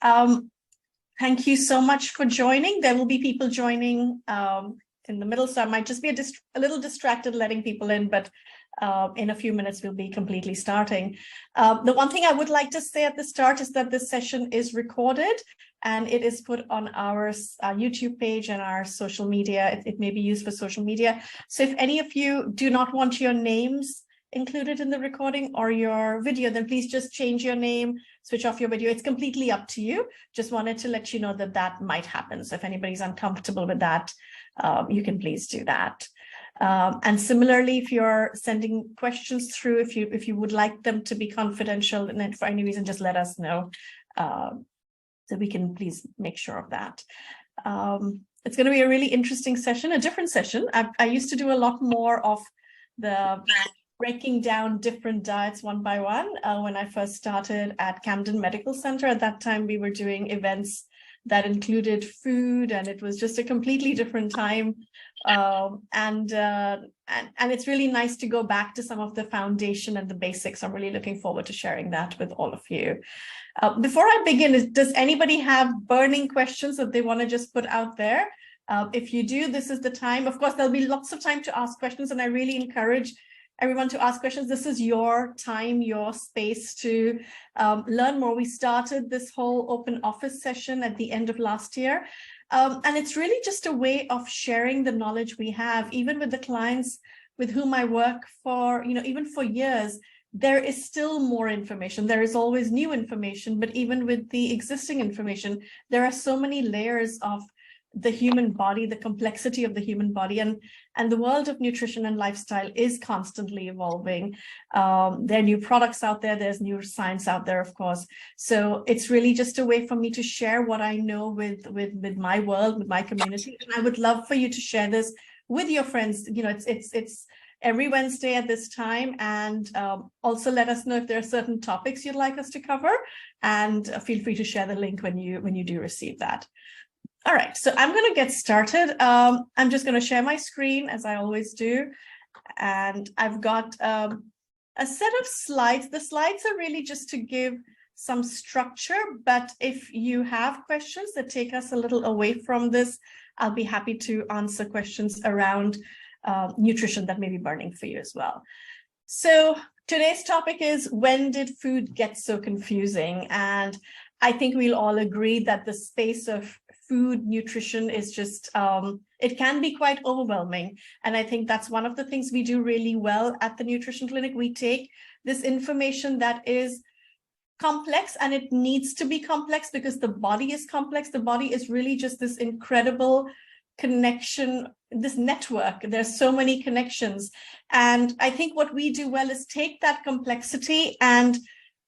Um, Thank you so much for joining. There will be people joining in the middle, so I might just be a little distracted letting people in, but in a few minutes we'll be completely starting. The one thing I would like to say at the start is that this session is recorded and it is put on our YouTube page and our social media. It may be used for social media. So if any of you do not want your names included in the recording or your video, then please just change your name, switch off your video. It's completely up to you. Just wanted to let you know that that might happen. So if anybody's uncomfortable with that, you can please do that. And similarly, if you're sending questions through, if you would like them to be confidential and for any reason, just let us know so we can please make sure of that. It's going to be a really interesting session, a different session. I used to do a lot more of the breaking down different diets one by one when I first started at Camden Medical Center. At that time, we were doing events that included food, and it was just a completely different time. And it's really nice to go back to some of the foundation and the basics. I'm really looking forward to sharing that with all of you. Before I begin, does anybody have burning questions that they want to just put out there? If you do, this is the time. Of course, there'll be lots of time to ask questions, and I really encourage everyone to ask questions. This is your time, your space to learn more. We started this whole open office session at the end of last year. And it's really just a way of sharing the knowledge we have, even with the clients with whom I work for, even for years. There is still more information. There is always new information, but even with the existing information, there are so many layers of the human body, the complexity of the human body, and the world of nutrition and lifestyle is constantly evolving. There are new products out there. There's new science out there, of course. So it's really just a way for me to share what I know with my world, with my community. And I would love for you to share this with your friends. It's every Wednesday at this time. And also let us know if there are certain topics you'd like us to cover. And feel free to share the link when you do receive that. All right, so I'm going to get started. I'm just going to share my screen as I always do. And I've got a set of slides. The slides are really just to give some structure, but if you have questions that take us a little away from this, I'll be happy to answer questions around nutrition that may be burning for you as well. So today's topic is, when did food get so confusing? And I think we'll all agree that the space of food nutrition is just, it can be quite overwhelming. And I think that's one of the things we do really well at the Nutrition Clinic. We take this information that is complex, and it needs to be complex because the body is complex. The body is really just this incredible connection, this network. There's so many connections. And I think what we do well is take that complexity and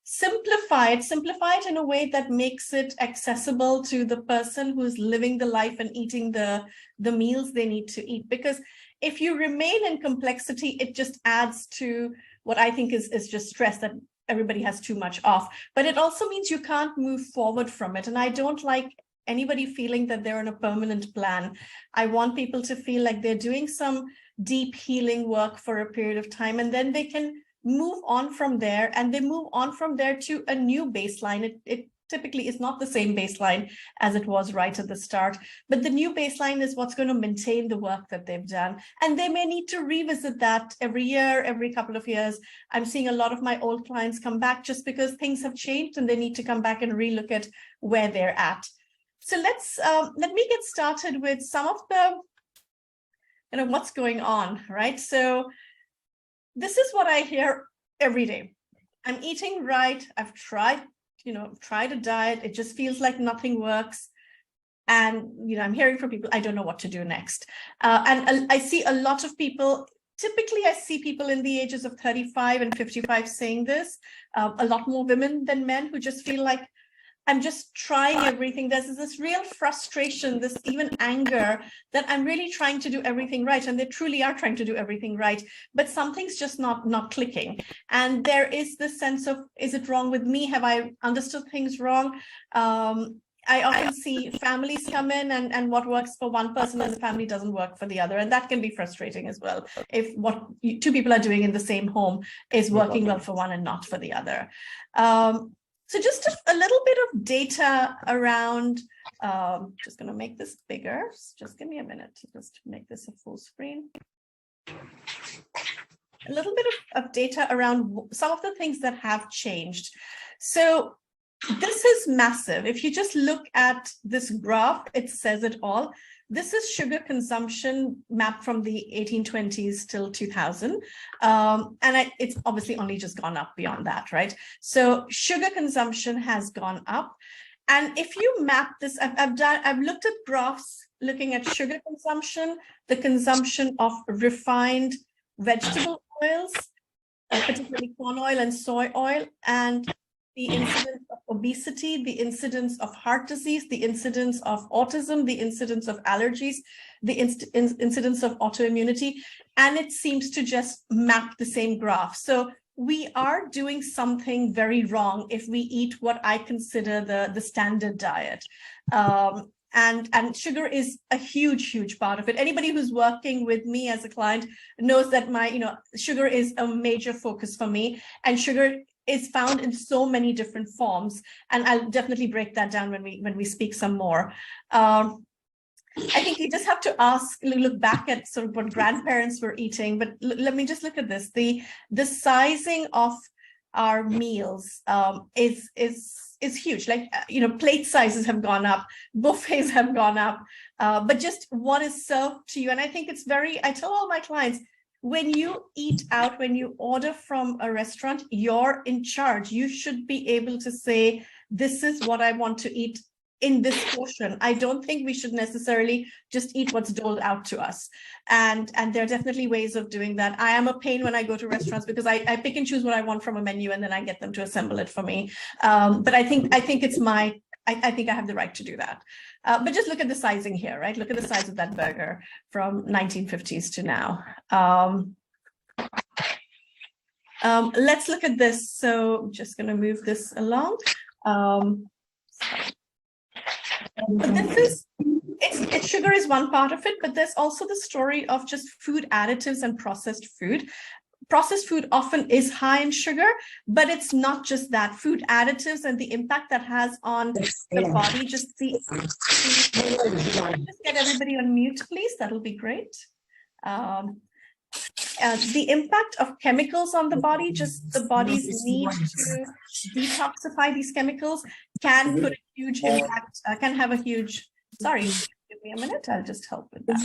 simplify it in a way that makes it accessible to the person who's living the life and eating the meals they need to eat. Because if you remain in complexity, it just adds to what I think is just stress that everybody has too much of. But it also means you can't move forward from it. And I don't like anybody feeling that they're on a permanent plan. I want people to feel like they're doing some deep healing work for a period of time, and then they can move on from there, and they move on from there to a new baseline. It typically is not the same baseline as it was right at the start, but the new baseline is what's going to maintain the work that they've done. And they may need to revisit that every year, every couple of years. I'm seeing a lot of my old clients come back just because things have changed and they need to come back and relook at where they're at. So let me get started with some of the, what's going on, right? So this is what I hear every day. I'm eating right. I've tried a diet. It just feels like nothing works. And, I'm hearing from people, I don't know what to do next. And I see a lot of people, typically I see people in the ages of 35 and 55 saying this, a lot more women than men, who just feel like, I'm just trying everything. There's this real frustration, this even anger that I'm really trying to do everything right. And they truly are trying to do everything right, but something's just not clicking. And there is this sense of, is it wrong with me? Have I understood things wrong? I often see families come in and what works for one person in the family doesn't work for the other. And that can be frustrating as well, if what two people are doing in the same home is working well for one and not for the other. So just a little bit of data around, just going to make this bigger. Just give me a minute to just make this a full screen. A little bit of data around some of the things that have changed. So this is massive. If you just look at this graph, it says it all. This is sugar consumption mapped from the 1820s till 2000. It's obviously only just gone up beyond that, right? So sugar consumption has gone up. And if you map this, I've looked at graphs looking at sugar consumption, the consumption of refined vegetable oils, particularly corn oil and soy oil, and the incidence of obesity, the incidence of heart disease, the incidence of autism, the incidence of allergies, the incidence of autoimmunity, and it seems to just map the same graph. So we are doing something very wrong if we eat what I consider the standard diet. And sugar is a huge part of it. Anybody who's working with me as a client knows that sugar is a major focus for me, and sugar is found in so many different forms. And I'll definitely break that down when we speak some more. I think you just have to look back at sort of what grandparents were eating, but let me just look at this. The sizing of our meals is huge. Like, plate sizes have gone up, buffets have gone up, but just what is served to you. And I think I tell all my clients, when you eat out, when you order from a restaurant, you're in charge. You should be able to say, this is what I want to eat in this portion. I don't think we should necessarily just eat what's doled out to us. And there are definitely ways of doing that. I am a pain when I go to restaurants because I pick and choose what I want from a menu and then I get them to assemble it for me. But I think I think I have the right to do that. But just look at the sizing here, right? Look at the size of that burger from 1950s to now. Let's look at this. So I'm just going to move this along. But sugar is one part of it, but there's also the story of just food additives and processed food. Processed food often is high in sugar, but it's not just that. Food additives and the impact that has on the body. Just get everybody on mute, please. That'll be great. The impact of chemicals on the body, just the body's need to detoxify these chemicals can put a huge impact, can have a huge, sorry, give me a minute, I'll just help with that.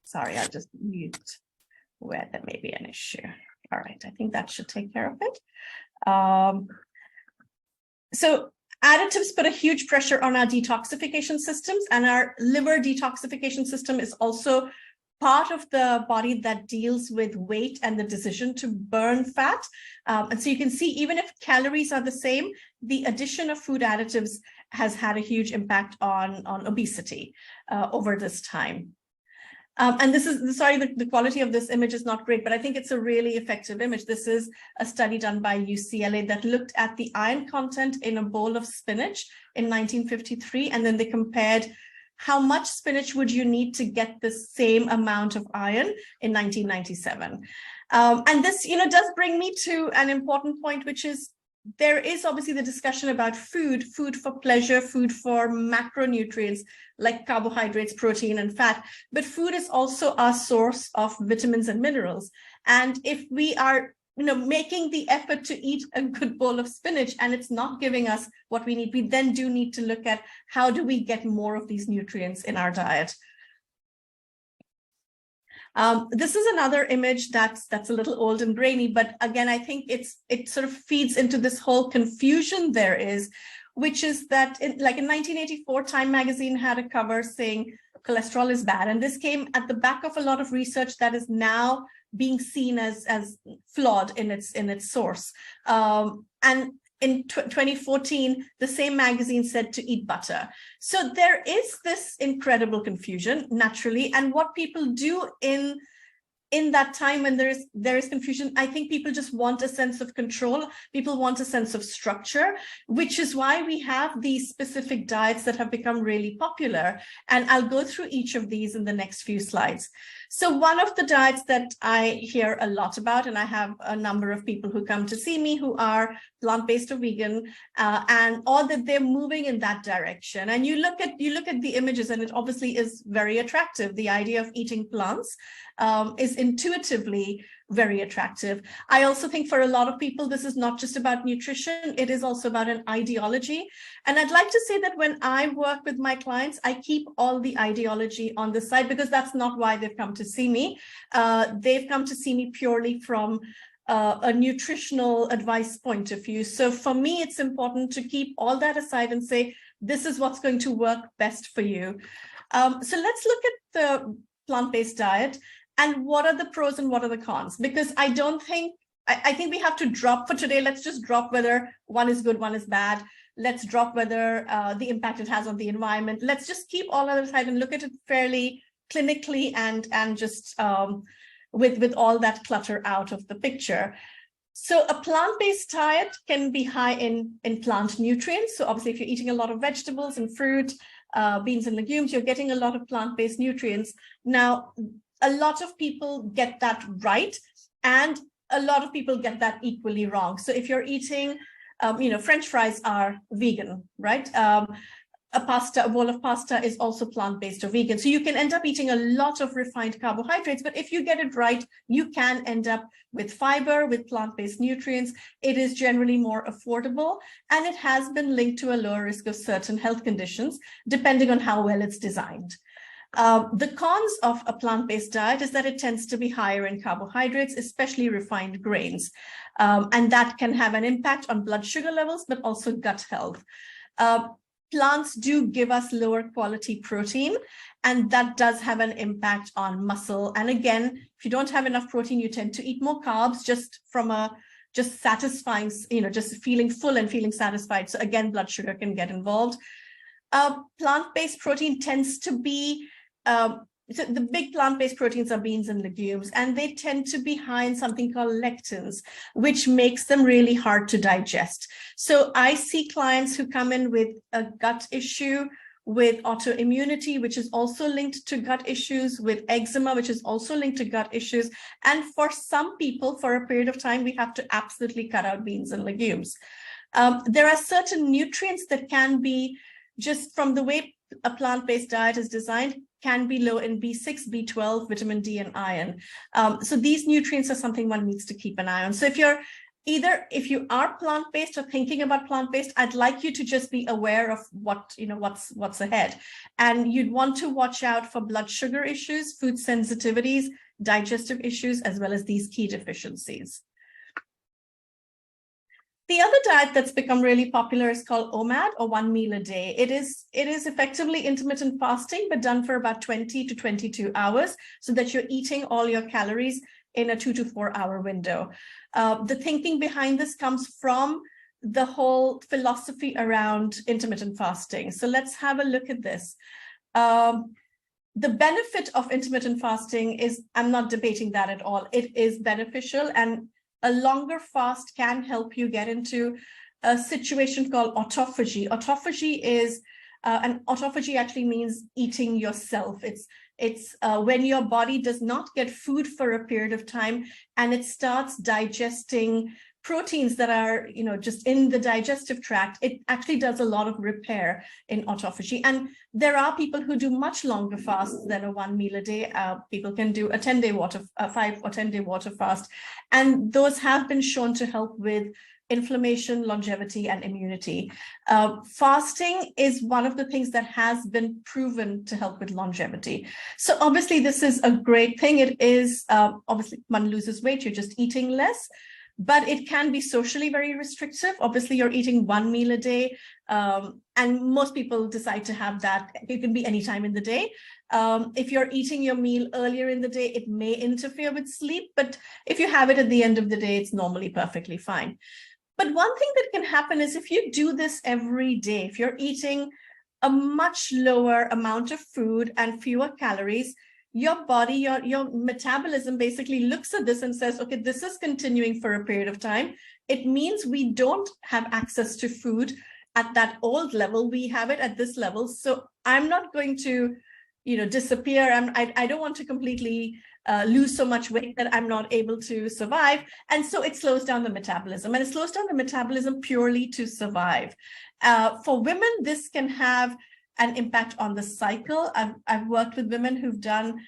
Sorry, I'll just mute where there may be an issue. All right, I think that should take care of it. So additives put a huge pressure on our detoxification systems, and our liver detoxification system is also part of the body that deals with weight and the decision to burn fat. And so you can see, even if calories are the same, the addition of food additives has had a huge impact on obesity over this time. And this is, sorry, the quality of this image is not great, but I think it's a really effective image. This is a study done by UCLA that looked at the iron content in a bowl of spinach in 1953, and then they compared how much spinach would you need to get the same amount of iron in 1997. And this, does bring me to an important point, which is there is obviously the discussion about food for pleasure, food for macronutrients like carbohydrates, protein, and fat. But food is also our source of vitamins and minerals. And if we are making the effort to eat a good bowl of spinach and it's not giving us what we need, we then do need to look at how do we get more of these nutrients in our diet. This is another image that's a little old and grainy, but again, I think it sort of feeds into this whole confusion there is, which is that in 1984, Time magazine had a cover saying cholesterol is bad. And this came at the back of a lot of research that is now being seen as flawed in its source. And in 2014, the same magazine said to eat butter. So there is this incredible confusion, naturally. And what people do in that time when there is confusion, I think people just want a sense of control. People want a sense of structure, which is why we have these specific diets that have become really popular. And I'll go through each of these in the next few slides. So one of the diets that I hear a lot about, and I have a number of people who come to see me who are plant-based or vegan, and or that they're moving in that direction. And you look at the images, and it obviously is very attractive. The idea of eating plants is intuitively very attractive. I also think for a lot of people, this is not just about nutrition, it is also about an ideology. And I'd like to say that when I work with my clients, I keep all the ideology on the side, because that's not why they've come to see me. They've come to see me purely from a nutritional advice point of view. So for me, it's important to keep all that aside and say, this is what's going to work best for you. So let's look at the plant-based diet. And what are the pros and what are the cons? Because I think we have to drop for today. Let's just drop whether one is good, one is bad. Let's drop whether the impact it has on the environment. Let's just keep all other side and look at it fairly clinically and just with all that clutter out of the picture. So a plant-based diet can be high in plant nutrients. So obviously, if you're eating a lot of vegetables and fruit, beans and legumes, you're getting a lot of plant-based nutrients. Now, a lot of people get that right, and a lot of people get that equally wrong. So if you're eating, French fries are vegan, right? A bowl of pasta is also plant-based or vegan. So you can end up eating a lot of refined carbohydrates, but if you get it right, you can end up with fiber, with plant-based nutrients. It is generally more affordable, and it has been linked to a lower risk of certain health conditions, depending on how well it's designed. The cons of a plant-based diet is that it tends to be higher in carbohydrates, especially refined grains, and that can have an impact on blood sugar levels, but also gut health. Plants do give us lower quality protein, and that does have an impact on muscle. And again, if you don't have enough protein, you tend to eat more carbs just from just satisfying, just feeling full and feeling satisfied. So again, blood sugar can get involved. Plant-based protein tends to be so the big plant-based proteins are beans and legumes, and they tend to be high in something called lectins, which makes them really hard to digest. So I see clients who come in with a gut issue, with autoimmunity, which is also linked to gut issues, with eczema, which is also linked to gut issues. And for some people, for a period of time, we have to absolutely cut out beans and legumes. There are certain nutrients that can be, just from the way a plant-based diet is designed, can be low in B6, B12, vitamin D, and iron. So these nutrients are something one needs to keep an eye on. So if you are plant-based or thinking about plant-based, I'd like you to just be aware of what's ahead. And you'd want to watch out for blood sugar issues, food sensitivities, digestive issues, as well as these key deficiencies. The other diet that's become really popular is called OMAD, or 1 meal a day. It is effectively intermittent fasting, but done for about 20 to 22 hours, so that you're eating all your calories in a 2 to 4 hour window. The thinking behind this comes from the whole philosophy around intermittent fasting. So let's have a look at this. The benefit of intermittent fasting is, I'm not debating that at all. It is beneficial, and a longer fast can help you get into a situation called autophagy. Autophagy is, and autophagy actually means eating yourself. It's when your body does not get food for a period of time, and it starts digesting proteins that are, just in the digestive tract. It actually does a lot of repair in autophagy. And there are people who do much longer fasts than a 1 meal a day. People can do a 10-day 5 or 10-day water fast. And those have been shown to help with inflammation, longevity, and immunity. Fasting is one of the things that has been proven to help with longevity. So obviously this is a great thing. It is, obviously one loses weight, you're just eating less. But it can be socially very restrictive. Obviously, you're eating 1 meal a day, and most people decide to have that. It can be any time in the day. If you're eating your meal earlier in the day, it may interfere with sleep, but if you have it at the end of the day, it's normally perfectly fine. But one thing that can happen is if you do this every day, if you're eating a much lower amount of food and fewer calories, your body, your metabolism basically looks at this and says, okay, this is continuing for a period of time. It means we don't have access to food at that old level. We have it at this level. So I'm not going to, disappear. I don't want to completely lose so much weight that I'm not able to survive. And so it slows down the metabolism, and it slows down the metabolism purely to survive. For women, this can have an impact on the cycle. I've worked with women who've done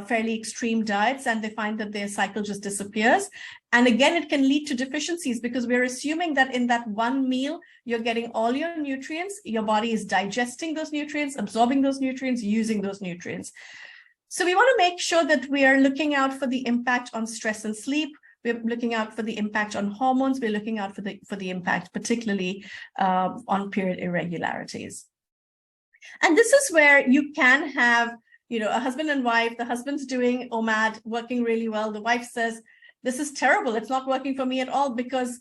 fairly extreme diets, and they find that their cycle just disappears. And again, it can lead to deficiencies because we're assuming that in that one meal, you're getting all your nutrients, your body is digesting those nutrients, absorbing those nutrients, using those nutrients. So we want to make sure that we are looking out for the impact on stress and sleep. We're looking out for the impact on hormones. We're looking out for the impact, particularly on period irregularities. And this is where you can have, a husband and wife. The husband's doing OMAD, working really well. The wife says, this is terrible. It's not working for me at all, because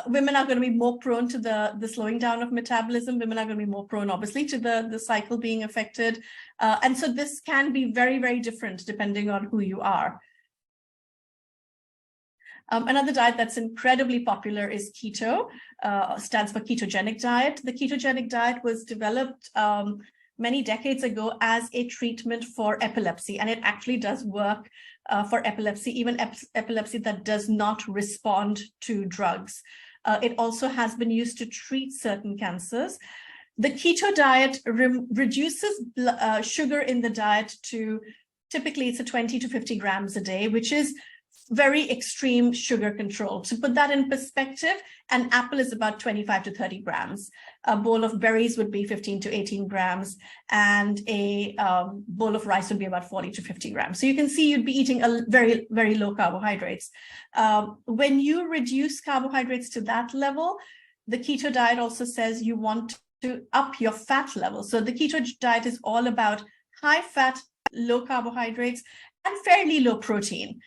women are going to be more prone to the slowing down of metabolism. Women are going to be more prone, obviously, to the cycle being affected. And so this can be very, very different depending on who you are. Another diet that's incredibly popular is keto, stands for ketogenic diet. The ketogenic diet was developed many decades ago as a treatment for epilepsy, and it actually does work for epilepsy, even epilepsy that does not respond to drugs. It also has been used to treat certain cancers. The keto diet reduces sugar in the diet to, typically it's 20 to 50 grams a day, which is very extreme sugar control. To put that in perspective, an apple is about 25 to 30 grams. A bowl of berries would be 15 to 18 grams, and a bowl of rice would be about 40 to 50 grams. So you can see you'd be eating a very, very low carbohydrates. When you reduce carbohydrates to that level, the keto diet also says you want to up your fat level. So the keto diet is all about high fat, low carbohydrates, and fairly low protein.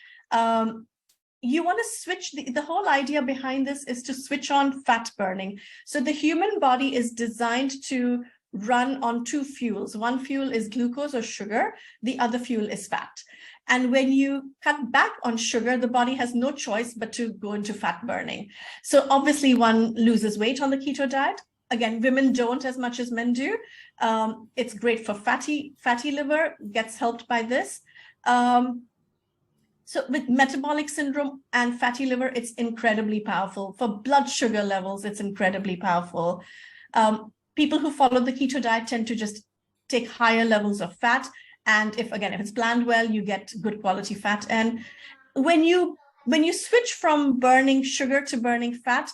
You want to switch, the whole idea behind this is to switch on fat burning. So the human body is designed to run on two fuels. One fuel is glucose or sugar, the other fuel is fat. And when you cut back on sugar, the body has no choice but to go into fat burning. So obviously one loses weight on the keto diet. Again, women don't as much as men do. It's great for fatty liver, gets helped by this. So with metabolic syndrome and fatty liver, it's incredibly powerful. For blood sugar levels, it's incredibly powerful. People who follow the keto diet tend to just take higher levels of fat. And if it's planned well, you get good quality fat. And when you switch from burning sugar to burning fat,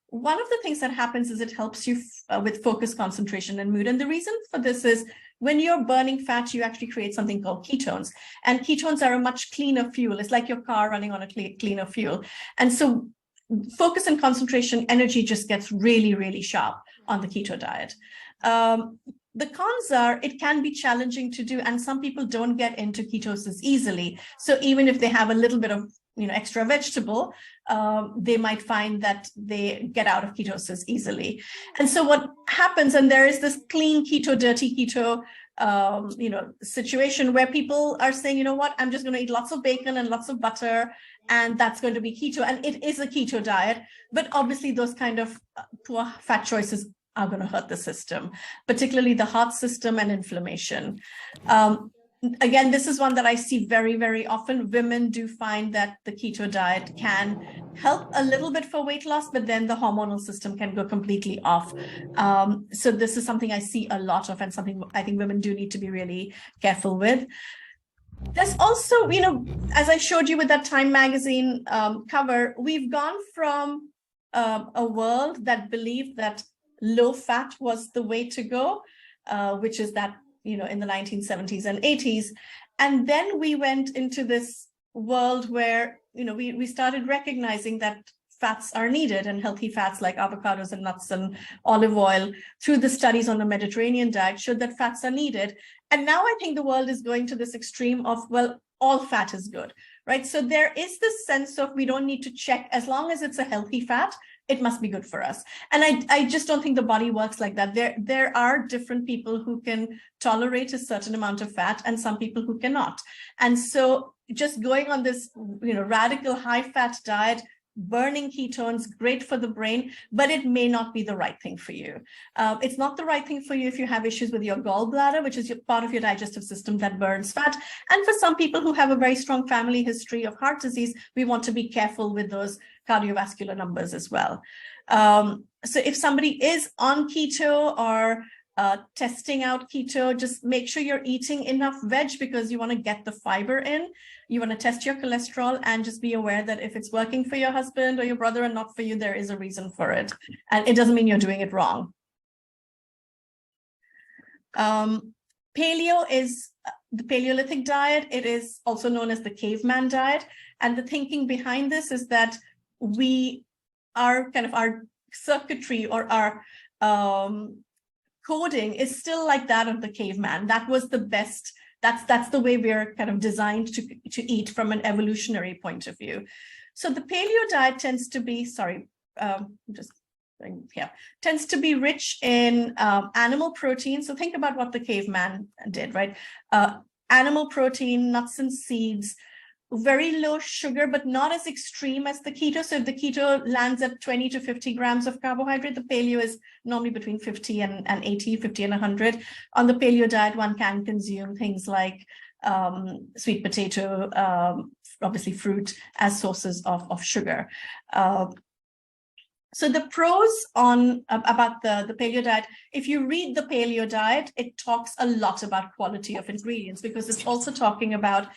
one of the things that happens is it helps you with focus, concentration, and mood. And the reason for this is when you're burning fat, you actually create something called ketones. And ketones are a much cleaner fuel. It's like your car running on a cleaner fuel. And so focus and concentration, energy just gets really, really sharp on the keto diet. The cons are it can be challenging to do, and some people don't get into ketosis easily. So even if they have a little bit of extra vegetable, they might find that they get out of ketosis easily. And so what happens, and there is this clean keto, dirty keto, situation where people are saying, you know what, I'm just going to eat lots of bacon and lots of butter, and that's going to be keto. And it is a keto diet, but obviously those kind of poor fat choices are going to hurt the system, particularly the heart system and inflammation. Again, this is one that I see very, very often. Women do find that the keto diet can help a little bit for weight loss, but then the hormonal system can go completely off. So this is something I see a lot of, and something I think women do need to be really careful with. There's also, as I showed you with that Time magazine cover, we've gone from a world that believed that low fat was the way to go, which is that, in the 1970s and 80s. And then we went into this world where, we started recognizing that fats are needed, and healthy fats like avocados and nuts and olive oil, through the studies on the Mediterranean diet, showed that fats are needed. And now I think the world is going to this extreme of, well, all fat is good, right? So there is this sense of we don't need to check, as long as it's a healthy fat, it must be good for us. And I just don't think the body works like that. There are different people who can tolerate a certain amount of fat and some people who cannot. And so just going on this, radical high fat diet burning ketones, great for the brain, but it may not be the right thing for you. It's not the right thing for you if you have issues with your gallbladder, which is part of your digestive system that burns fat. And for some people who have a very strong family history of heart disease, we want to be careful with those cardiovascular numbers as well. So if somebody is on keto or testing out keto, just make sure you're eating enough veg because you want to get the fiber in. You want to test your cholesterol and just be aware that if it's working for your husband or your brother and not for you, there is a reason for it. And it doesn't mean you're doing it wrong. Paleo is the Paleolithic diet. It is also known as the caveman diet. And the thinking behind this is that our circuitry or our coding is still like that of the caveman. That was the best. That's the way we're kind of designed to eat from an evolutionary point of view. So the paleo diet tends to be, tends to be rich in animal protein. So think about what the caveman did, right? Animal protein, nuts and seeds, very low sugar, but not as extreme as the keto. So if the keto lands at 20 to 50 grams of carbohydrate, the paleo is normally between 50 and 80, 50 and 100. On the paleo diet, one can consume things like sweet potato, obviously fruit as sources of sugar. So the pros about the paleo diet, if you read the paleo diet, it talks a lot about quality of ingredients because it's also talking about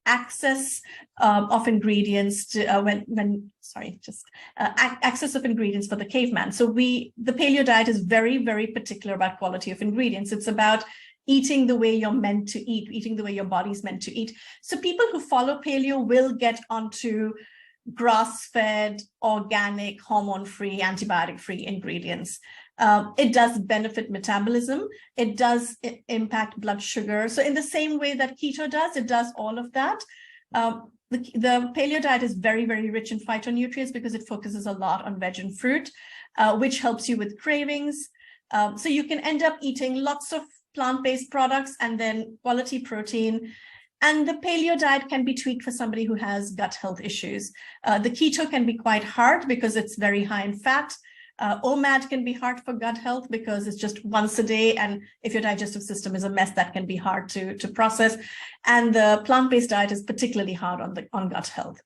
access of ingredients to access of ingredients for the caveman. So the paleo diet is very, very particular about quality of ingredients. It's about eating the way you're meant to eat, eating the way your body's meant to eat. So people who follow paleo will get onto grass-fed, organic, hormone-free, antibiotic-free ingredients. It does benefit metabolism. It does impact blood sugar. So in the same way that keto does, it does all of that. The paleo diet is very, very rich in phytonutrients because it focuses a lot on veg and fruit, which helps you with cravings. So you can end up eating lots of plant-based products and then quality protein. And the paleo diet can be tweaked for somebody who has gut health issues. The keto can be quite hard because it's very high in fat. OMAD can be hard for gut health because it's just once a day. And if your digestive system is a mess, that can be hard to process. And the plant-based diet is particularly hard on gut health.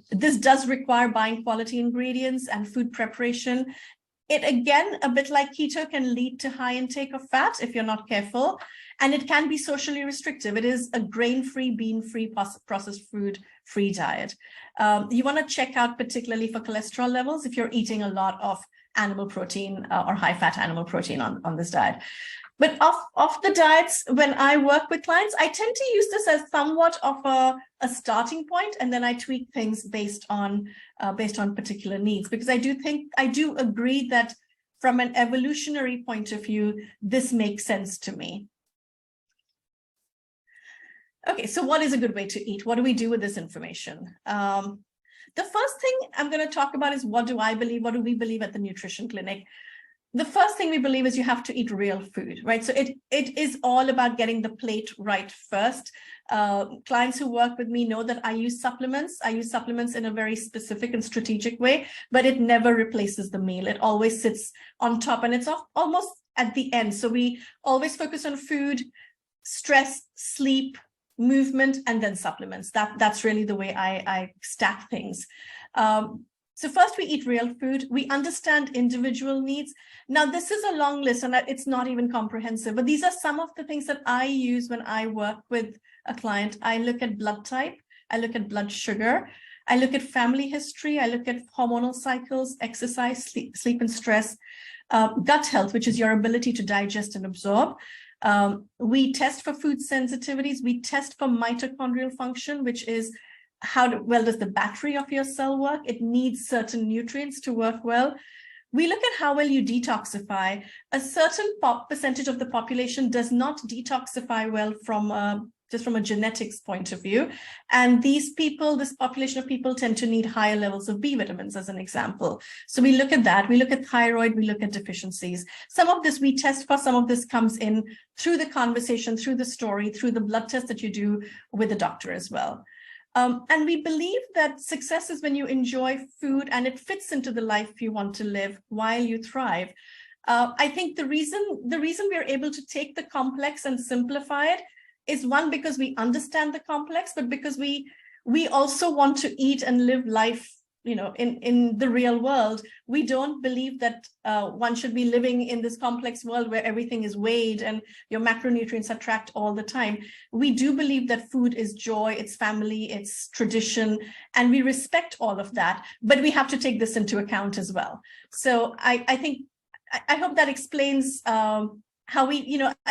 This does require buying quality ingredients and food preparation. It, again, a bit like keto, can lead to high intake of fat if you're not careful. And it can be socially restrictive. It is a grain-free, bean-free, processed food-free diet. You want to check out particularly for cholesterol levels if you're eating a lot of animal protein or high-fat animal protein on this diet. But of the diets, when I work with clients, I tend to use this as somewhat of a starting point, and then I tweak things based on particular needs, because I do agree that from an evolutionary point of view, this makes sense to me. Okay, so what is a good way to eat? What do we do with this information? The first thing I'm going to talk about is what do I believe? What do we believe at the Nutrition Clinic? The first thing we believe is you have to eat real food, right? So it is all about getting the plate right first. Clients who work with me know that I use supplements. I use supplements in a very specific and strategic way, but it never replaces the meal. It always sits on top and it's almost at the end. So we always focus on food, stress, sleep, movement, and then supplements. That's really the way I stack things. So first we eat real food. We understand individual needs. Now this is a long list and it's not even comprehensive, but these are some of the things that I use when I work with a client. I look at blood type. I look at blood sugar. I look at family history. I look at hormonal cycles, exercise, sleep and stress, gut health, which is your ability to digest and absorb. We test for food sensitivities. We test for mitochondrial function, which is how well does the battery of your cell work? It needs certain nutrients to work well. We look at how well you detoxify. A certain percentage of the population does not detoxify well just from a genetics point of view. And this population of people tend to need higher levels of B vitamins, as an example. So we look at that. We look at thyroid. We look at deficiencies. Some of this we test for. Some of this comes in through the conversation, through the story, through the blood test that you do with the doctor as well. And we believe that success is when you enjoy food and it fits into the life you want to live while you thrive. I think the reason we're able to take the complex and simplify it is, one, because we understand the complex, but because we also want to eat and live life, in the real world. We don't believe that one should be living in this complex world where everything is weighed and your macronutrients are tracked all the time. We do believe that food is joy, it's family, it's tradition, and we respect all of that, but we have to take this into account as well. So I hope that explains how we,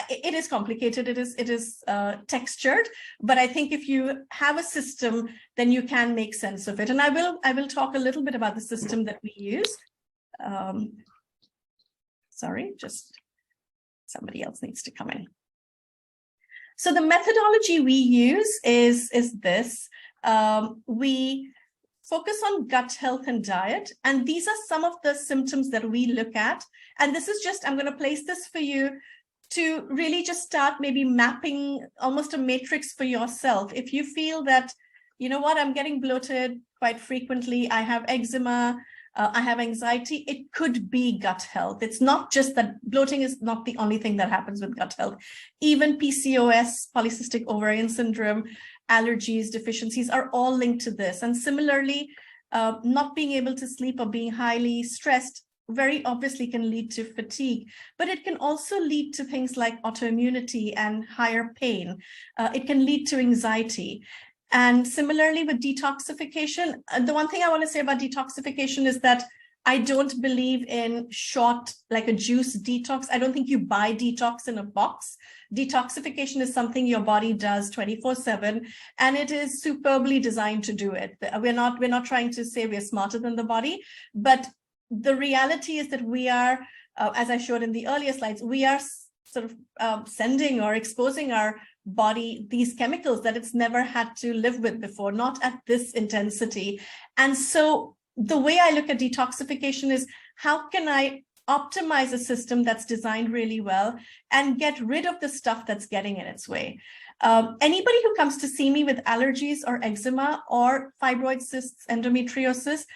it is complicated, it is textured, but I think if you have a system, then you can make sense of it. And I will talk a little bit about the system that we use. Sorry, just somebody else needs to come in. So the methodology we use is this. We focus on gut health and diet, and these are some of the symptoms that we look at. And this is just, I'm going to place this for you to really just start maybe mapping almost a matrix for yourself. If you feel that, I'm getting bloated quite frequently, I have eczema, I have anxiety, it could be gut health. It's not just that bloating is not the only thing that happens with gut health. Even PCOS, polycystic ovarian syndrome, allergies, deficiencies are all linked to this. And similarly, not being able to sleep or being highly stressed very obviously can lead to fatigue, but it can also lead to things like autoimmunity and higher pain. It can lead to anxiety. And similarly with detoxification, the one thing I want to say about detoxification is that I don't believe in short, like a juice detox. I don't think you buy detox in a box. Detoxification is something your body does 24/7, and it is superbly designed to do it. We're not trying to say we're smarter than the body, but the reality is that we are, as I showed in the earlier slides, we are sort of sending or exposing our body these chemicals that it's never had to live with before, not at this intensity. And so the way I look at detoxification is, how can I optimize a system that's designed really well and get rid of the stuff that's getting in its way? Anybody who comes to see me with allergies or eczema or fibroid cysts, endometriosis,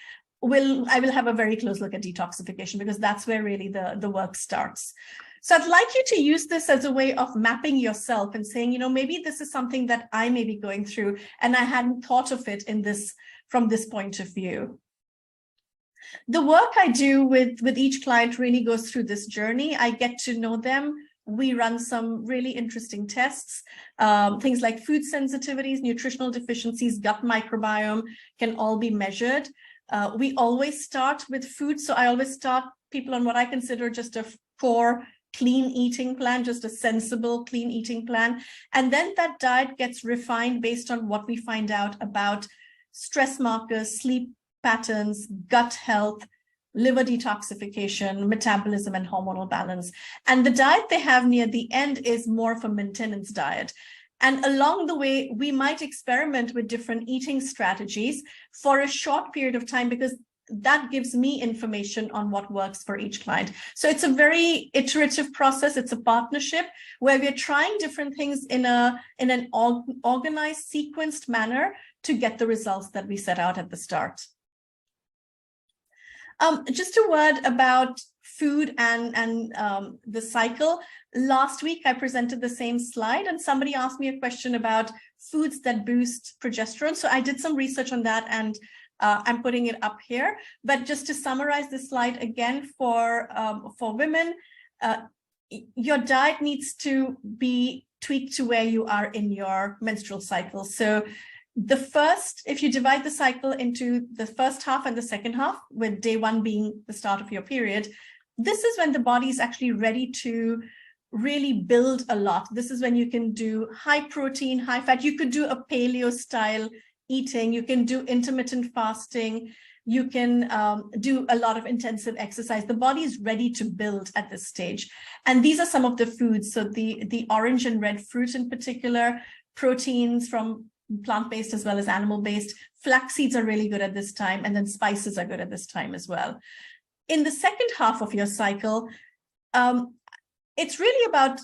I will have a very close look at detoxification, because that's where really the work starts. So I'd like you to use this as a way of mapping yourself and saying, maybe this is something that I may be going through and I hadn't thought of it from this point of view. The work I do with each client really goes through this journey. I get to know them. We run some really interesting tests. Things like food sensitivities, nutritional deficiencies, gut microbiome can all be measured. We always start with food. So I always start people on what I consider just a core clean eating plan, just a sensible clean eating plan. And then that diet gets refined based on what we find out about stress markers, sleep patterns, gut health, liver detoxification, metabolism, and hormonal balance. And the diet they have near the end is more of a maintenance diet. And along the way, we might experiment with different eating strategies for a short period of time, because that gives me information on what works for each client. So it's a very iterative process. It's a partnership where we're trying different things in an organized, sequenced manner to get the results that we set out at the start. Just a word about food and the cycle. Last week, I presented the same slide, and somebody asked me a question about foods that boost progesterone. So I did some research on that, and I'm putting it up here. But just to summarize this slide again, for women, your diet needs to be tweaked to where you are in your menstrual cycle. So if you divide the cycle into the first half and the second half, with day one being the start of your period, this is when the body is actually ready to really build a lot. This is when you can do high protein, high fat. You could do a paleo style eating. You can do intermittent fasting. You can do a lot of intensive exercise. The body is ready to build at this stage. And these are some of the foods. So the orange and red fruit in particular, proteins from plant-based as well as animal-based. Flax seeds are really good at this time, and then spices are good at this time as well. In the second half of your cycle, it's really about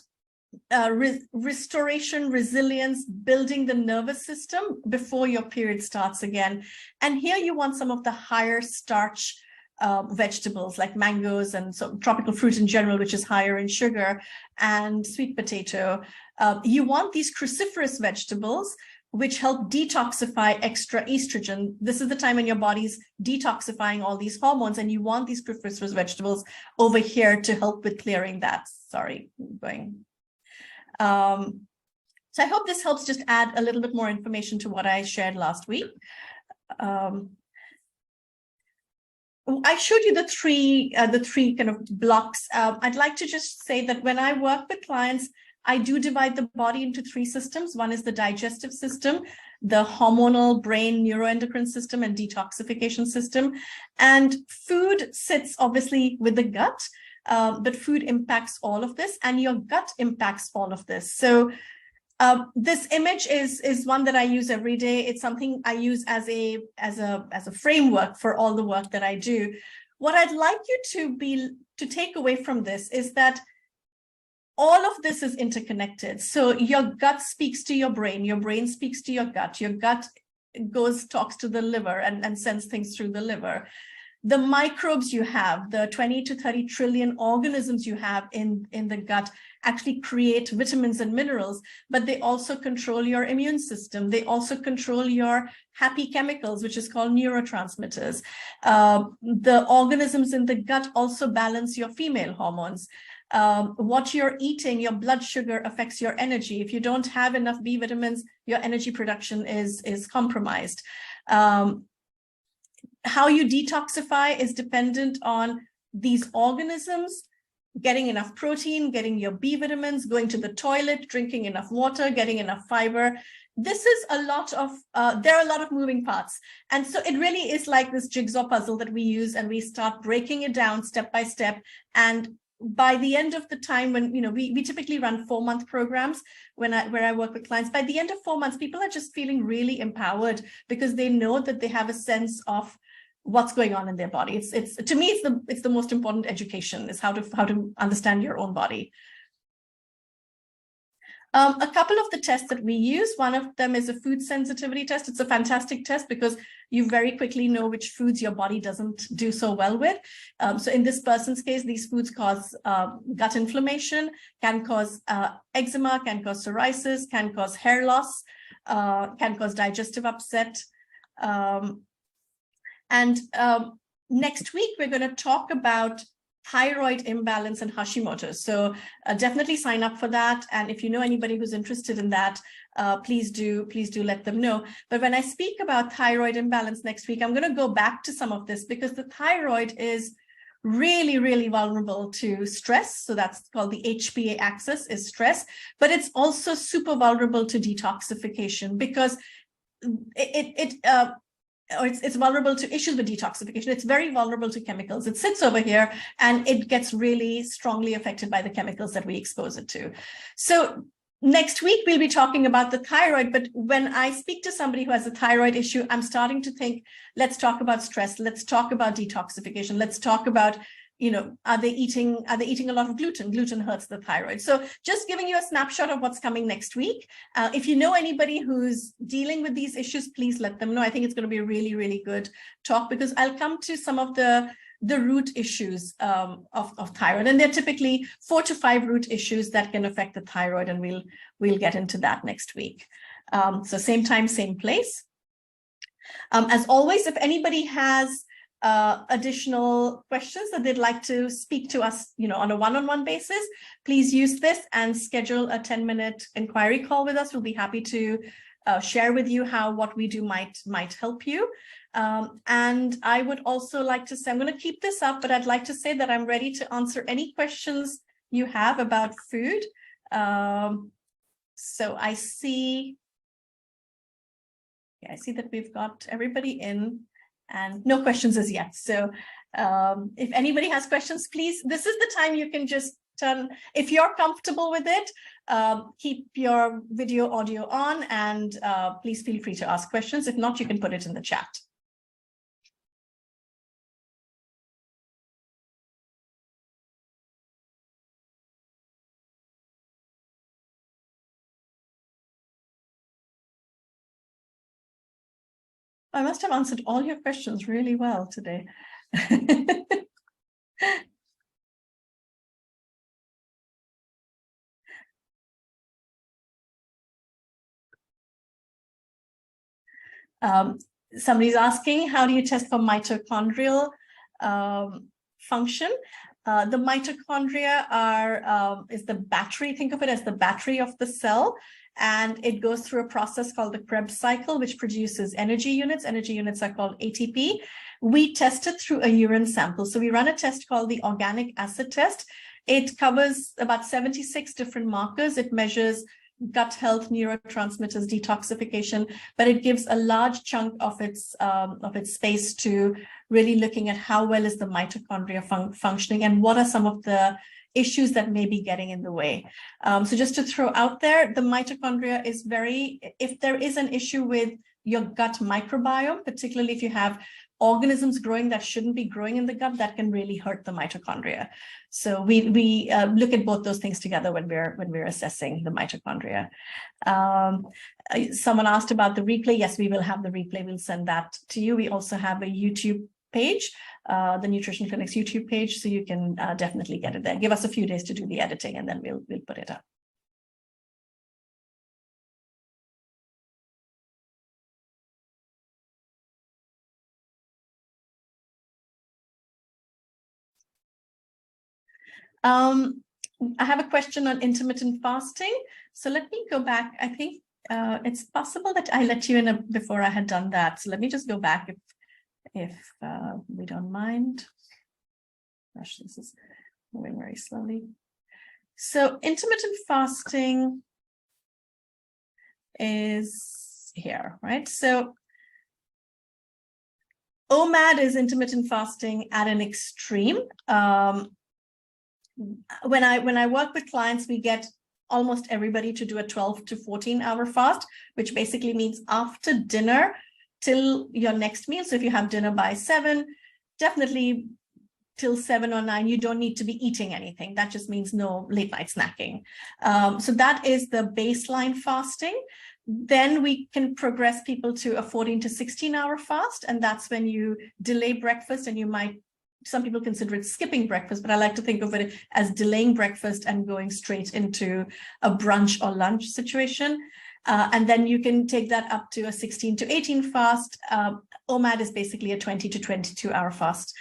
restoration, resilience, building the nervous system before your period starts again. And here you want some of the higher starch vegetables like mangoes and so tropical fruit in general, which is higher in sugar, and sweet potato. You want these cruciferous vegetables, which help detoxify extra estrogen. This is the time when your body's detoxifying all these hormones, and you want these cruciferous vegetables over here to help with clearing that. Sorry, going. So I hope this helps just add a little bit more information to what I shared last week. I showed you the three kind of blocks. I'd like to just say that when I work with clients, I do divide the body into three systems. One is the digestive system, the hormonal brain neuroendocrine system, and detoxification system. And food sits obviously with the gut, but food impacts all of this, and your gut impacts all of this. So this image is one that I use every day. It's something I use as a framework for all the work that I do. What I'd like you to take away from this is that all of this is interconnected. So your gut speaks to your brain speaks to your gut talks to the liver and sends things through the liver. The microbes you have, the 20 to 30 trillion organisms you have in the gut actually create vitamins and minerals, but they also control your immune system. They also control your happy chemicals, which is called neurotransmitters. The organisms in the gut also balance your female hormones. What you're eating, your blood sugar affects your energy. If you don't have enough B vitamins, your energy production is compromised. How you detoxify is dependent on these organisms getting enough protein, getting your B vitamins, going to the toilet, drinking enough water, getting enough fiber. This is a lot of, there are a lot of moving parts. And so it really is like this jigsaw puzzle that we use, and we start breaking it down step by step. And by the end of the time when, we typically run 4-month programs where I work with clients, by the end of 4 months, people are just feeling really empowered because they know that they have a sense of what's going on in their body. It's to me, it's the most important education, is how to understand your own body. A couple of the tests that we use, one of them is a food sensitivity test. It's a fantastic test because you very quickly know which foods your body doesn't do so well with. So in this person's case, these foods cause gut inflammation, can cause eczema, can cause psoriasis, can cause hair loss, can cause digestive upset. Next week, we're going to talk about thyroid imbalance and Hashimoto's. So definitely sign up for that. And if you know anybody who's interested in that, please do let them know. But when I speak about thyroid imbalance next week, I'm going to go back to some of this because the thyroid is really, really vulnerable to stress. So that's called the HPA axis, is stress, but it's also super vulnerable to detoxification because it's vulnerable to issues with detoxification. It's very vulnerable to chemicals. It sits over here and it gets really strongly affected by the chemicals that we expose it to. So next week, we'll be talking about the thyroid. But when I speak to somebody who has a thyroid issue, I'm starting to think, let's talk about stress. Let's talk about detoxification. Let's talk about, are they eating a lot of gluten? Gluten hurts the thyroid. So just giving you a snapshot of what's coming next week. If you know anybody who's dealing with these issues, please let them know. I think it's going to be a really, really good talk because I'll come to some of the root issues of thyroid. And there are typically 4 to 5 root issues that can affect the thyroid. And we'll get into that next week. So same time, same place. As always, if anybody has additional questions that they'd like to speak to us, on a one-on-one basis, please use this and schedule a 10-minute inquiry call with us. We'll be happy to share with you how what we do might help you. And I would also like to say, I'm going to keep this up, but I'd like to say that I'm ready to answer any questions you have about food. So I see that we've got everybody in. And no questions as yet. So if anybody has questions, please, this is the time you can just turn, if you're comfortable with it, keep your video audio on and please feel free to ask questions. If not, you can put it in the chat. I must have answered all your questions really well today. Somebody's asking, how do you test for mitochondrial function? The mitochondria is the battery. Think of it as the battery of the cell, and it goes through a process called the Krebs cycle, which produces energy units. Energy units are called ATP. We test it through a urine sample. So we run a test called the organic acid test. It covers about 76 different markers. It measures gut health, neurotransmitters, detoxification, but it gives a large chunk of its space to really looking at how well is the mitochondria functioning and what are some of the issues that may be getting in the way. So just to throw out there, the mitochondria is if there is an issue with your gut microbiome, particularly if you have organisms growing that shouldn't be growing in the gut, that can really hurt the mitochondria. So we look at both those things together when we're assessing the mitochondria. Someone asked about the replay. Yes, we will have the replay. We'll send that to you. We also have a YouTube page, the Nutrition Clinic's YouTube page, so you can definitely get it there. Give us a few days to do the editing, and then we'll put it up. I have a question on intermittent fasting. So let me go back. I think it's possible that I let you in before I had done that. So let me just go back if we don't mind. Gosh, this is moving very slowly. So intermittent fasting is here, right? So OMAD is intermittent fasting at an extreme. When I work with clients, we get almost everybody to do a 12 to 14-hour fast, which basically means after dinner till your next meal. So if you have dinner by 7, definitely till 7 or 9, you don't need to be eating anything. That just means no late night snacking. So that is the baseline fasting. Then we can progress people to a 14 to 16-hour fast, and that's when you delay breakfast, and some people consider it skipping breakfast, but I like to think of it as delaying breakfast and going straight into a brunch or lunch situation. And then you can take that up to a 16 to 18 fast. OMAD is basically a 20 to 22-hour fast.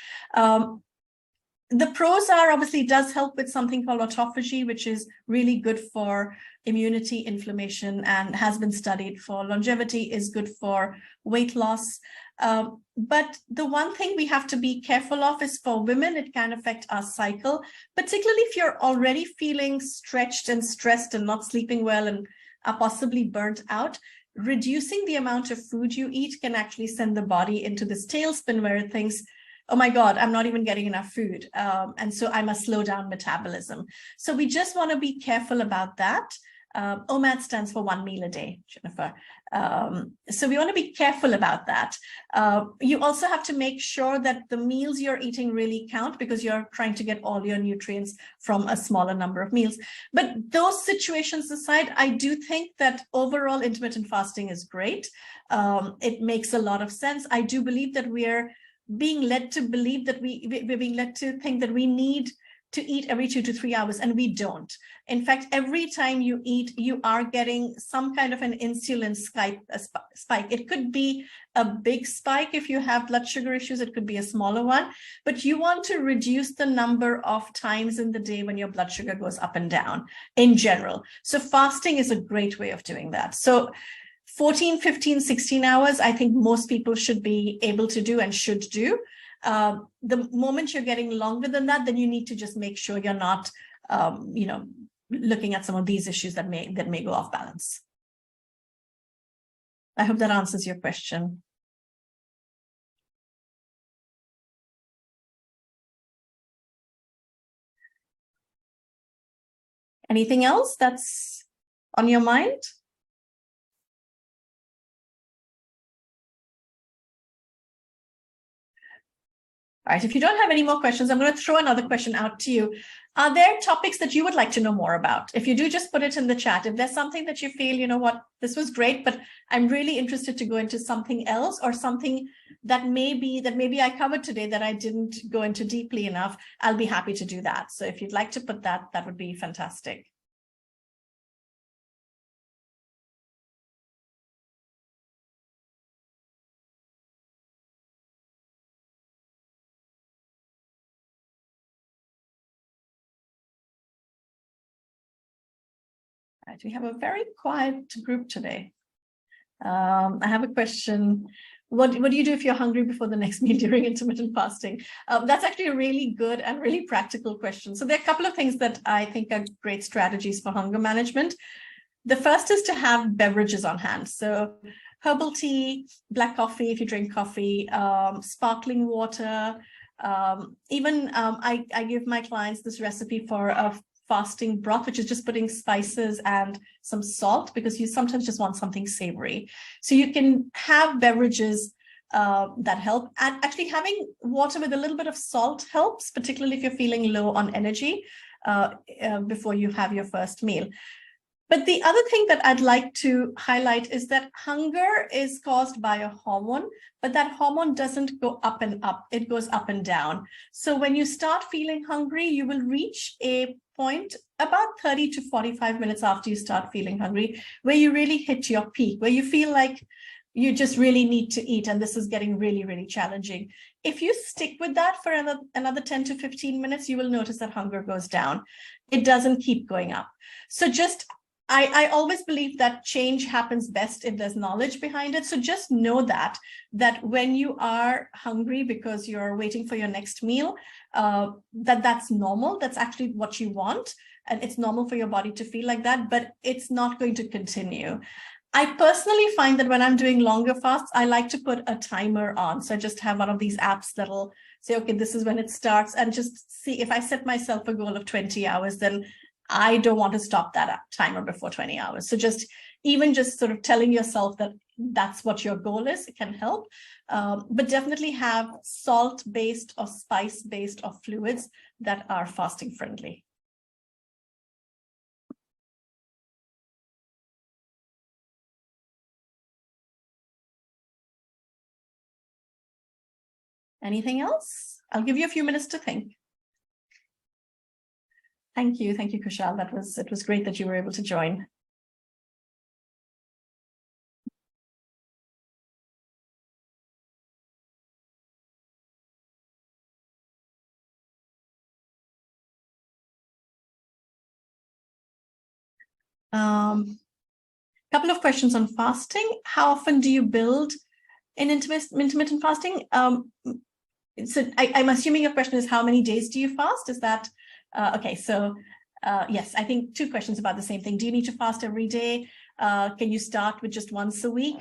The pros are, obviously, it does help with something called autophagy, which is really good for immunity, inflammation, and has been studied for longevity, is good for weight loss. But the one thing we have to be careful of is for women, it can affect our cycle, particularly if you're already feeling stretched and stressed and not sleeping well and are possibly burnt out. Reducing the amount of food you eat can actually send the body into this tailspin where it thinks, oh my God, I'm not even getting enough food. And so I must slow down metabolism. So we just want to be careful about that. OMAD stands for 1 meal a day, Jennifer. So we want to be careful about that. You also have to make sure that the meals you're eating really count, because you're trying to get all your nutrients from a smaller number of meals. But those situations aside, I do think that overall intermittent fasting is great. It makes a lot of sense. I do believe that we're being led to believe that we're being led to think that we need to eat every 2 to 3 hours, and we don't. In fact, every time you eat, you are getting some kind of an insulin spike. It could be a big spike if you have blood sugar issues. It could be a smaller one, but you want to reduce the number of times in the day when your blood sugar goes up and down in general. So fasting is a great way of doing that. So 14, 15, 16 hours, I think most people should be able to do and should do. The moment you're getting longer than that, then you need to just make sure you're not, looking at some of these issues that may go off balance. I hope that answers your question. Anything else that's on your mind? All right, if you don't have any more questions, I'm going to throw another question out to you. Are there topics that you would like to know more about? If you do, just put it in the chat. If there's something that you feel, you know what, this was great, but I'm really interested to go into something else, or something that maybe I covered today that I didn't go into deeply enough, I'll be happy to do that. So if you'd like to put that, that would be fantastic. Right, we have a very quiet group today. I have a question. What do you do if you're hungry before the next meal during intermittent fasting? That's actually a really good and really practical question. So there are a couple of things that I think are great strategies for hunger management. The first is to have beverages on hand. So herbal tea, black coffee, if you drink coffee, sparkling water. I give my clients this recipe for a fasting broth, which is just putting spices and some salt, because you sometimes just want something savory. So you can have beverages that help. And actually having water with a little bit of salt helps, particularly if you're feeling low on energy before you have your first meal. But the other thing that I'd like to highlight is that hunger is caused by a hormone, but that hormone doesn't go up and up, it goes up and down. So when you start feeling hungry, you will reach a point about 30 to 45 minutes after you start feeling hungry, where you really hit your peak, where you feel like you just really need to eat, and this is getting really, really challenging. If you stick with that for another 10 to 15 minutes, you will notice that hunger goes down. It doesn't keep going up. So I always believe that change happens best if there's knowledge behind it. So just know that when you are hungry because you're waiting for your next meal, that's normal. That's actually what you want. And it's normal for your body to feel like that, but it's not going to continue. I personally find that when I'm doing longer fasts, I like to put a timer on. So I just have one of these apps that'll say, okay, this is when it starts, and just see if I set myself a goal of 20 hours, then I don't want to stop that timer before 20 hours. So just sort of telling yourself that that's what your goal is, it can help. But definitely have salt-based or spice-based or fluids that are fasting friendly. Anything else? I'll give you a few minutes to think. Thank you, Kushal. It was great that you were able to join. Couple of questions on fasting. How often do you build in intermittent fasting? So I'm assuming your question is how many days do you fast? Is that okay? So yes, I think two questions about the same thing. Do you need to fast every day? Can you start with just once a week?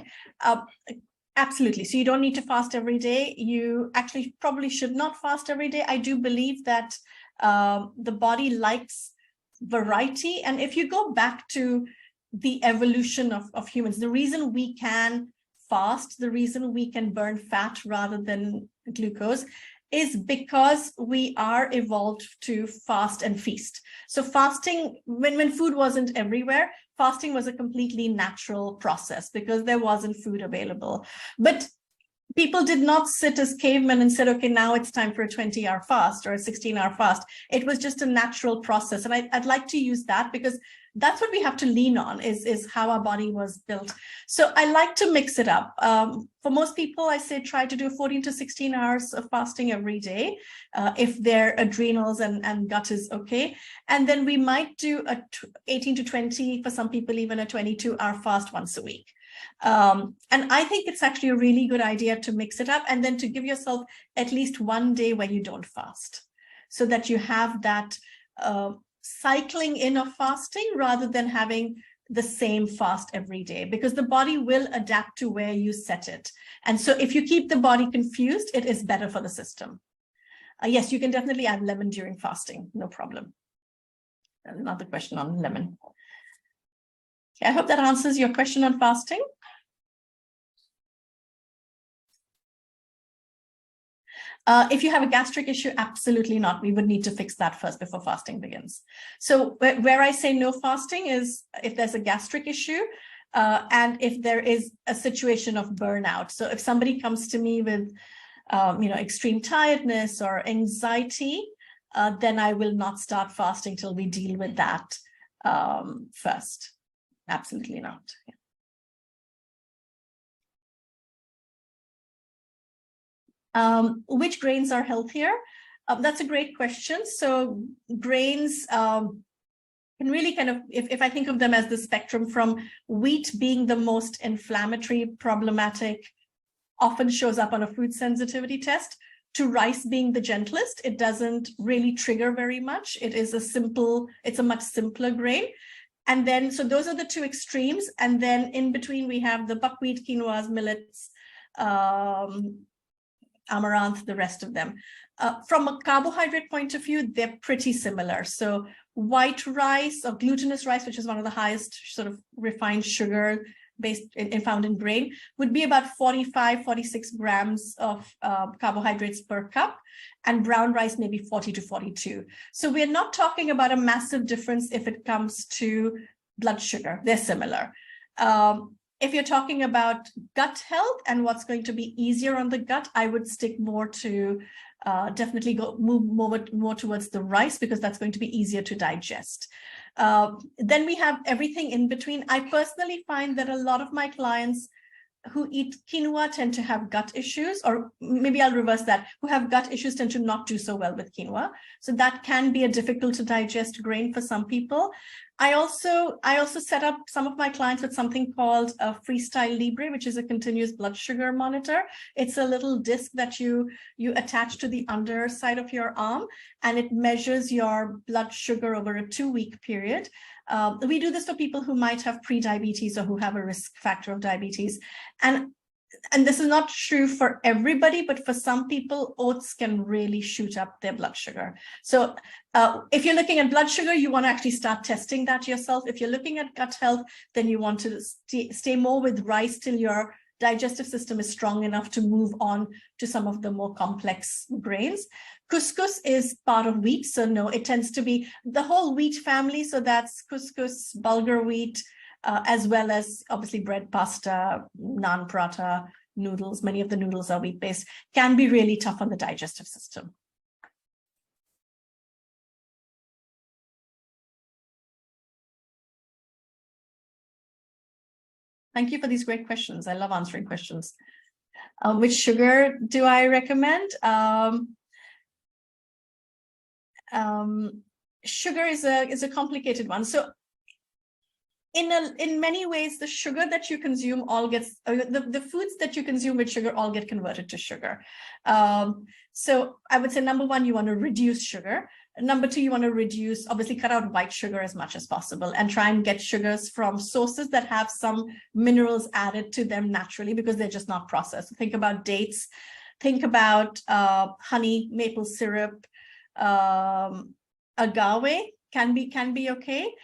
Absolutely. So you don't need to fast every day. You actually probably should not fast every day. I do believe that the body likes variety. And if you go back to the evolution of humans, the reason we can fast, the reason we can burn fat rather than glucose, is because we are evolved to fast and feast. So fasting, when food wasn't everywhere, fasting was a completely natural process because there wasn't food available. But people did not sit as cavemen and said, okay, now it's time for a 20-hour fast or a 16-hour fast. It was just a natural process. And I'd like to use that because that's what we have to lean on, is how our body was built. So I like to mix it up. For most people, I say try to do 14 to 16 hours of fasting every day, if their adrenals and gut is okay. And then we might do a 18 to 20, for some people, even a 22-hour fast once a week. And I think it's actually a really good idea to mix it up and then to give yourself at least one day where you don't fast, so that you have that cycling in of fasting rather than having the same fast every day, because the body will adapt to where you set it. And so if you keep the body confused, it is better for the system. Yes, you can definitely add lemon during fasting, no problem. Another question on lemon. Okay, I hope that answers your question on fasting. If you have a gastric issue, absolutely not. We would need to fix that first before fasting begins. So where I say no fasting is if there's a gastric issue and if there is a situation of burnout. So if somebody comes to me with extreme tiredness or anxiety, then I will not start fasting till we deal with that first. Absolutely not. Yeah. Which grains are healthier? That's a great question. So grains can really kind of, if I think of them as the spectrum from wheat being the most inflammatory, problematic, often shows up on a food sensitivity test, to rice being the gentlest. It doesn't really trigger very much. It's a much simpler grain. And then, so those are the two extremes. And then in between, we have the buckwheat, quinoas, millets, amaranth, the rest of them. From a carbohydrate point of view, they're pretty similar. So white rice or glutinous rice, which is one of the highest sort of refined sugar based found in grain, would be about 45, 46 grams of carbohydrates per cup, and brown rice maybe 40 to 42. So we're not talking about a massive difference if it comes to blood sugar. They're similar. If you're talking about gut health and what's going to be easier on the gut, I would stick more to definitely move more towards the rice, because that's going to be easier to digest. Then we have everything in between. I personally find that a lot of my clients who eat quinoa tend to have gut issues, or maybe I'll reverse that, who have gut issues tend to not do so well with quinoa. So that can be a difficult to digest grain for some people. I also set up some of my clients with something called a Freestyle Libre, which is a continuous blood sugar monitor. It's a little disc that you attach to the underside of your arm, and it measures your blood sugar over a 2-week period. We do this for people who might have pre-diabetes or who have a risk factor of diabetes. And this is not true for everybody, but for some people, oats can really shoot up their blood sugar. So if you're looking at blood sugar, you want to actually start testing that yourself. If you're looking at gut health, then you want to stay more with rice till your digestive system is strong enough to move on to some of the more complex grains. Couscous is part of wheat, so no, it tends to be the whole wheat family. So that's couscous, bulgur wheat, as well as obviously bread, pasta, naan, paratha, noodles. Many of the noodles are wheat-based, can be really tough on the digestive system. Thank you for these great questions. I love answering questions. Which sugar do I recommend? Sugar is a complicated one. So in many ways, the sugar that you consume all gets, the foods that you consume with sugar all get converted to sugar. So I would say, number one, you want to reduce sugar. Number two, you want to obviously cut out white sugar as much as possible and try and get sugars from sources that have some minerals added to them naturally, because they're just not processed. Think about dates, think about honey, maple syrup, agave can be okay.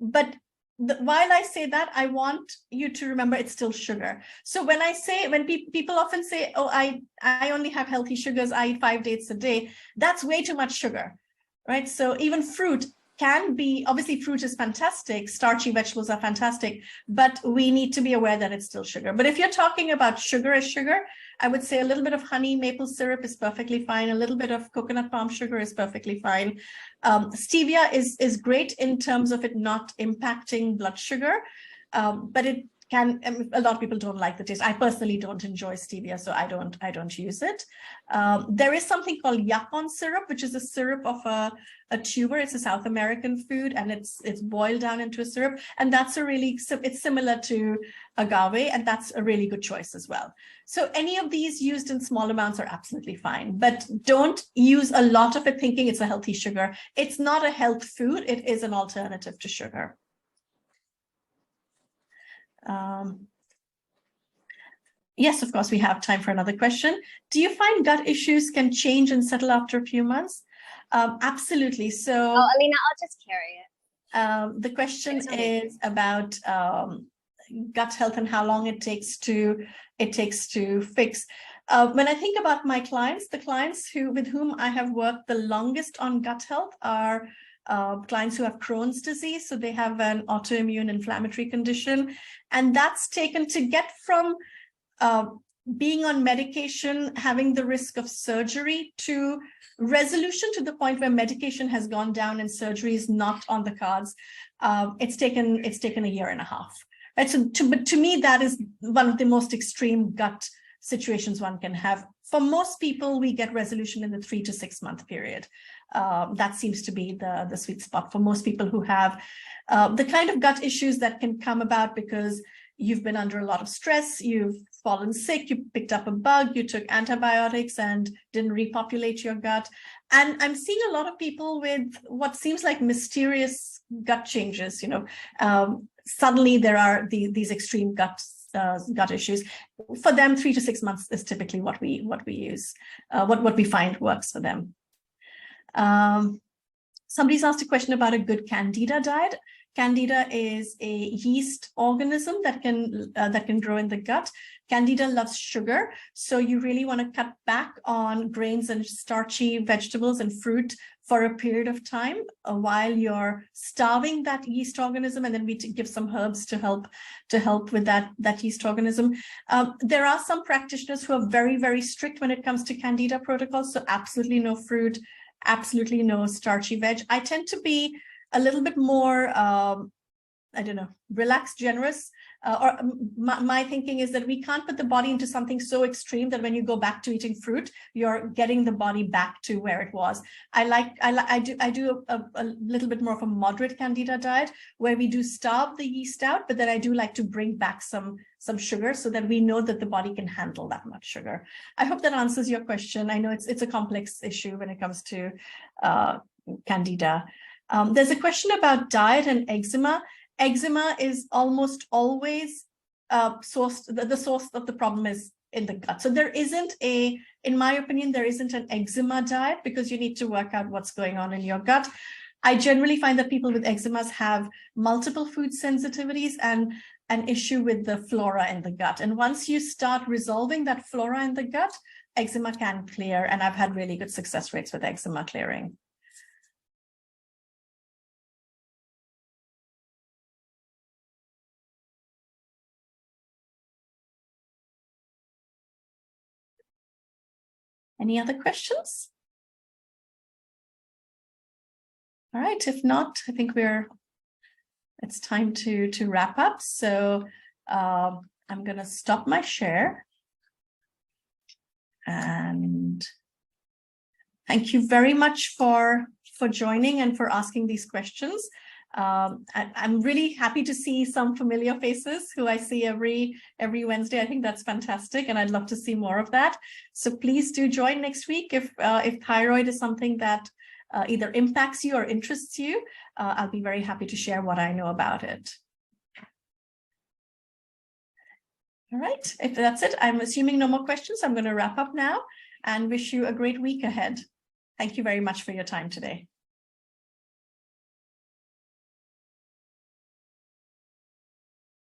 But while I say that, I want you to remember it's still sugar. So when people often say, oh, I only have healthy sugars, I eat 5 dates a day, that's way too much sugar, right? So even fruit can be, obviously fruit is fantastic, starchy vegetables are fantastic, but we need to be aware that it's still sugar. But if you're talking about sugar as sugar, I would say a little bit of honey, maple syrup is perfectly fine. A little bit of coconut palm sugar is perfectly fine. Stevia is great in terms of it not impacting blood sugar, but it can, a lot of people don't like the taste. I personally don't enjoy stevia, so I don't use it. There is something called yapon syrup, which is a syrup of a tuber. It's a South American food, and it's boiled down into a syrup, and that's it's similar to agave, and that's a really good choice as well. So any of these used in small amounts are absolutely fine, but don't use a lot of it thinking it's a healthy sugar. It's not a health food. It is an alternative to sugar. Yes, of course, we have time for another question. Do you find gut issues can change and settle after a few months? Absolutely. So, Alina, I'll just carry it. The question is about gut health and how long it takes to fix. When I think about my clients, the clients with whom I have worked the longest on gut health are clients who have Crohn's disease. So they have an autoimmune inflammatory condition. And that's taken to get from being on medication, having the risk of surgery, to resolution to the point where medication has gone down and surgery is not on the cards. It's taken a year and a half. Right? So but to me, that is one of the most extreme gut situations one can have. For most people, we get resolution in the 3 to 6 month period. That seems to be the sweet spot for most people who have the kind of gut issues that can come about because you've been under a lot of stress, you've fallen sick, you picked up a bug, you took antibiotics and didn't repopulate your gut. And I'm seeing a lot of people with what seems like mysterious gut changes. Suddenly there are these extreme gut issues. For them, 3 to 6 months is typically what we use, what we find works for them. Somebody's asked a question about a good Candida diet. Candida is a yeast organism that can grow in the gut. Candida loves sugar, so you really want to cut back on grains and starchy vegetables and fruit for a period of time while you're starving that yeast organism, and then we give some herbs to help with that yeast organism. There are some practitioners who are very, very strict when it comes to Candida protocols, so absolutely no fruit, absolutely no starchy veg. I tend to be a little bit more, relaxed, generous. My thinking is that we can't put the body into something so extreme that when you go back to eating fruit, you're getting the body back to where it was. I do a little bit more of a moderate Candida diet where we do starve the yeast out, but then I do like to bring back some sugar so that we know that the body can handle that much sugar. I hope that answers your question. I know it's a complex issue when it comes to Candida. There's a question about diet and eczema. Eczema is almost always the source of the problem is in the gut. So there isn't in my opinion, there isn't an eczema diet because you need to work out what's going on in your gut. I generally find that people with eczemas have multiple food sensitivities and an issue with the flora in the gut. And once you start resolving that flora in the gut, eczema can clear. And I've had really good success rates with eczema clearing. Any other questions? All right, if not, I think it's time to wrap up. So I'm going to stop my share. And thank you very much for joining and for asking these questions. I'm really happy to see some familiar faces who I see every Wednesday. I think that's fantastic, and I'd love to see more of that. So please do join next week if thyroid is something that either impacts you or interests you. I'll be very happy to share what I know about it. All right, if that's it, I'm assuming no more questions. I'm going to wrap up now and wish you a great week ahead. Thank you very much for your time today.